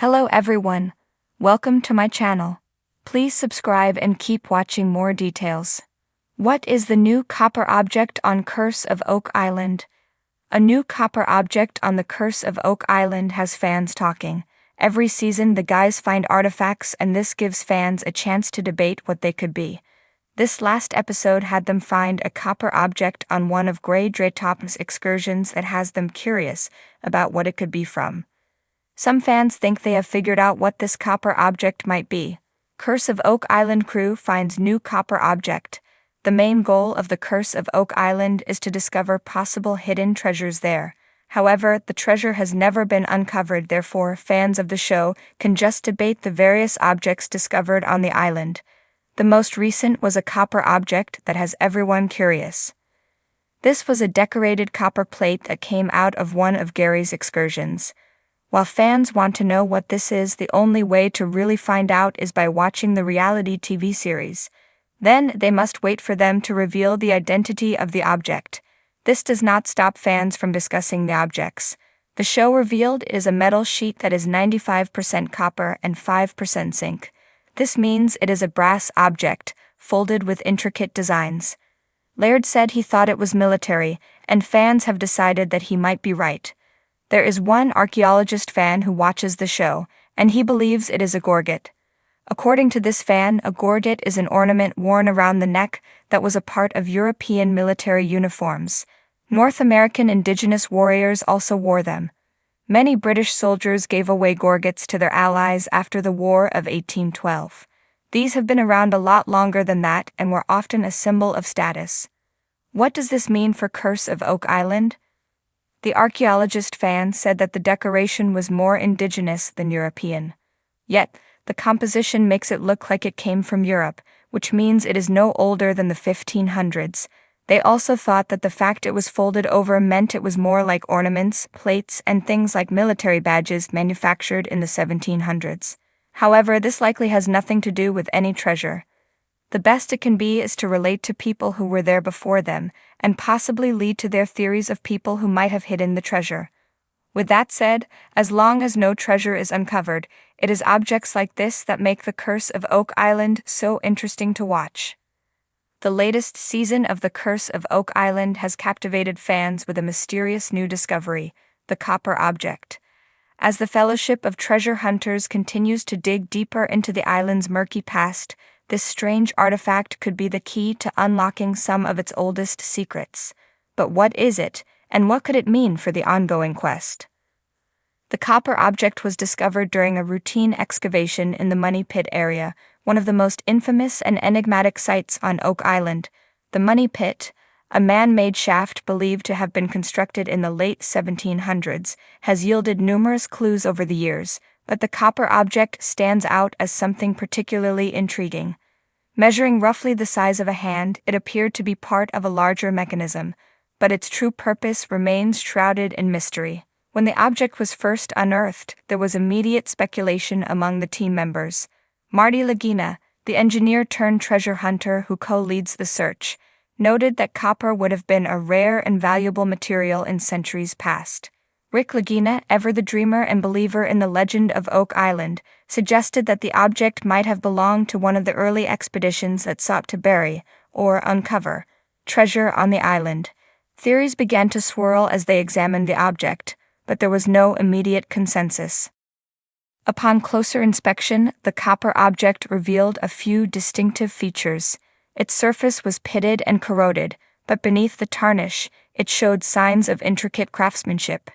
Hello everyone. Welcome to my channel. Please subscribe and keep watching more details. What is the new copper object on Curse of Oak Island? A new copper object on the Curse of Oak Island has fans talking. Every season the guys find artifacts and this gives fans a chance to debate what they could be. This last episode had them find a copper object on one of Grey Draytop's excursions that has them curious about what it could be from. Some fans think they have figured out what this copper object might be. Curse of Oak Island crew finds new copper object. The main goal of the Curse of Oak Island is to discover possible hidden treasures there. However, the treasure has never been uncovered, therefore fans of the show can just debate the various objects discovered on the island. The most recent was a copper object that has everyone curious. This was a decorated copper plate that came out of one of Gary's excursions. While fans want to know what this is, the only way to really find out is by watching the reality TV series. Then they must wait for them to reveal the identity of the object. This does not stop fans from discussing the objects. The show revealed it is a metal sheet that is 95% copper and 5% zinc. This means it is a brass object, folded with intricate designs. Laird said he thought it was military, and fans have decided that he might be right. There is one archaeologist fan who watches the show, and he believes it is a gorget. According to this fan, a gorget is an ornament worn around the neck that was a part of European military uniforms. North American indigenous warriors also wore them. Many British soldiers gave away gorgets to their allies after the War of 1812. These have been around a lot longer than that and were often a symbol of status. What does this mean for Curse of Oak Island? The archaeologist fan said that the decoration was more indigenous than European. Yet, the composition makes it look like it came from Europe, which means it is no older than the 1500s. They also thought that the fact it was folded over meant it was more like ornaments, plates, and things like military badges manufactured in the 1700s. However, this likely has nothing to do with any treasure. The best it can be is to relate to people who were there before them, and possibly lead to their theories of people who might have hidden the treasure. With that said, as long as no treasure is uncovered, it is objects like this that make the Curse of Oak Island so interesting to watch. The latest season of The Curse of Oak Island has captivated fans with a mysterious new discovery, the copper object. As the Fellowship of Treasure Hunters continues to dig deeper into the island's murky past, this strange artifact could be the key to unlocking some of its oldest secrets. But what is it, and what could it mean for the ongoing quest? The copper object was discovered during a routine excavation in the Money Pit area, one of the most infamous and enigmatic sites on Oak Island. The Money Pit, a man-made shaft believed to have been constructed in the late 1700s, has yielded numerous clues over the years, but the copper object stands out as something particularly intriguing. Measuring roughly the size of a hand, it appeared to be part of a larger mechanism, but its true purpose remains shrouded in mystery. When the object was first unearthed, there was immediate speculation among the team members. Marty Lagina, the engineer-turned-treasure hunter who co-leads the search, noted that copper would have been a rare and valuable material in centuries past. Rick Lagina, ever the dreamer and believer in the legend of Oak Island, suggested that the object might have belonged to one of the early expeditions that sought to bury, or uncover, treasure on the island. Theories began to swirl as they examined the object, but there was no immediate consensus. Upon closer inspection, the copper object revealed a few distinctive features. Its surface was pitted and corroded, but beneath the tarnish, it showed signs of intricate craftsmanship.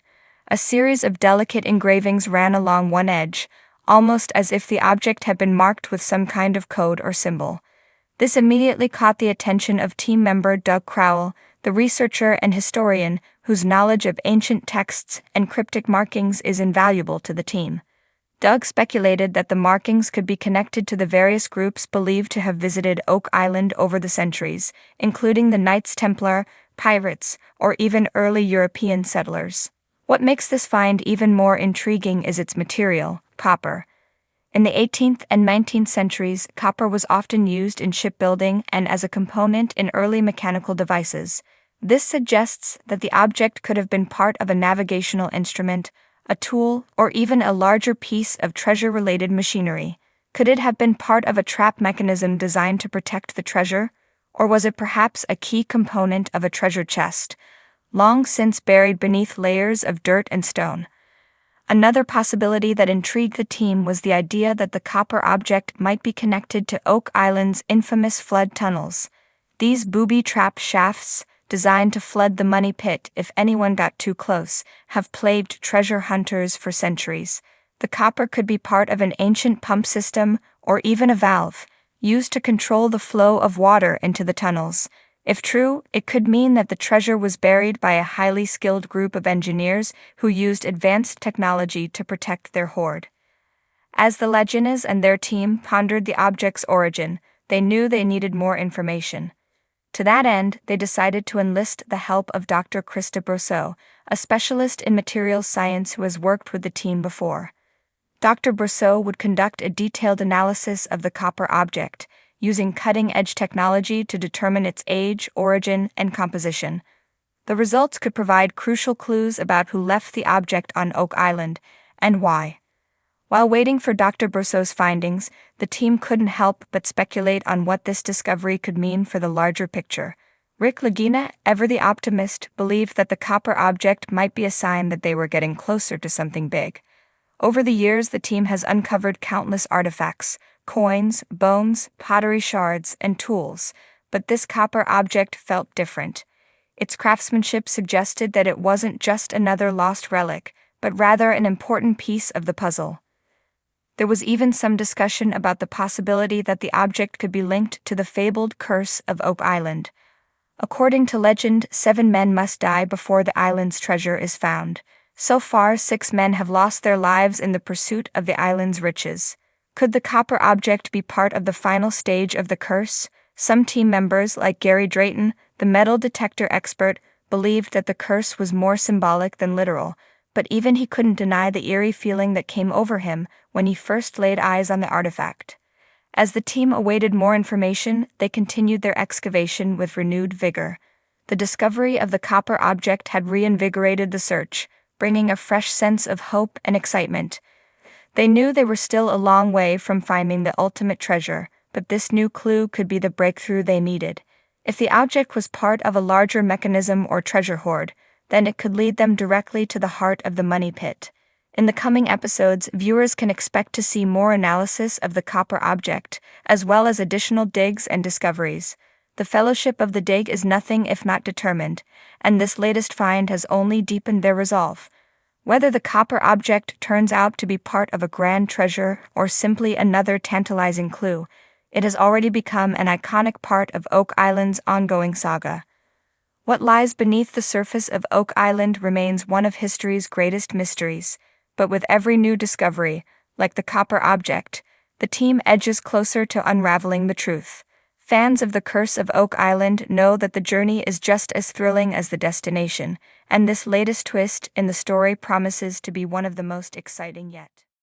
A series of delicate engravings ran along one edge, almost as if the object had been marked with some kind of code or symbol. This immediately caught the attention of team member Doug Crowell, the researcher and historian whose knowledge of ancient texts and cryptic markings is invaluable to the team. Doug speculated that the markings could be connected to the various groups believed to have visited Oak Island over the centuries, including the Knights Templar, pirates, or even early European settlers. What makes this find even more intriguing is its material, copper. In the 18th and 19th centuries, copper was often used in shipbuilding and as a component in early mechanical devices. This suggests that the object could have been part of a navigational instrument, a tool, or even a larger piece of treasure-related machinery? Could it have been part of a trap mechanism designed to protect the treasure, or was it perhaps a key component of a treasure chest, long since buried beneath layers of dirt and stone? Another possibility that intrigued the team was the idea that the copper object might be connected to Oak Island's infamous flood tunnels. These booby-trap shafts, designed to flood the money pit if anyone got too close, have plagued treasure hunters for centuries. The copper could be part of an ancient pump system or even a valve, used to control the flow of water into the tunnels. If true, it could mean that the treasure was buried by a highly skilled group of engineers who used advanced technology to protect their hoard. As the Leginas and their team pondered the object's origin, they knew they needed more information. To that end, they decided to enlist the help of Dr. Krista Brosseau, a specialist in materials science who has worked with the team before. Dr. Brosseau would conduct a detailed analysis of the copper object, using cutting-edge technology to determine its age, origin, and composition. The results could provide crucial clues about who left the object on Oak Island, and why. While waiting for Dr. Brosseau's findings, the team couldn't help but speculate on what this discovery could mean for the larger picture. Rick Legina, ever the optimist, believed that the copper object might be a sign that they were getting closer to something big. Over the years, the team has uncovered countless artifacts, coins, bones, pottery shards, and tools, but this copper object felt different. Its craftsmanship suggested that it wasn't just another lost relic, but rather an important piece of the puzzle. There was even some discussion about the possibility that the object could be linked to the fabled curse of Oak Island. According to legend, 7 men must die before the island's treasure is found. So far, 6 men have lost their lives in the pursuit of the island's riches. Could the copper object be part of the final stage of the curse? Some team members, like Gary Drayton, the metal detector expert, believed that the curse was more symbolic than literal, but even he couldn't deny the eerie feeling that came over him when he first laid eyes on the artifact. As the team awaited more information, they continued their excavation with renewed vigor. The discovery of the copper object had reinvigorated the search, bringing a fresh sense of hope and excitement. They knew they were still a long way from finding the ultimate treasure, but this new clue could be the breakthrough they needed. If the object was part of a larger mechanism or treasure hoard, then it could lead them directly to the heart of the money pit. In the coming episodes, viewers can expect to see more analysis of the copper object, as well as additional digs and discoveries. The Fellowship of the Dig is nothing if not determined, and this latest find has only deepened their resolve. Whether the copper object turns out to be part of a grand treasure or simply another tantalizing clue, it has already become an iconic part of Oak Island's ongoing saga. What lies beneath the surface of Oak Island remains one of history's greatest mysteries, but with every new discovery, like the copper object, the team edges closer to unraveling the truth. Fans of The Curse of Oak Island know that the journey is just as thrilling as the destination, and this latest twist in the story promises to be one of the most exciting yet.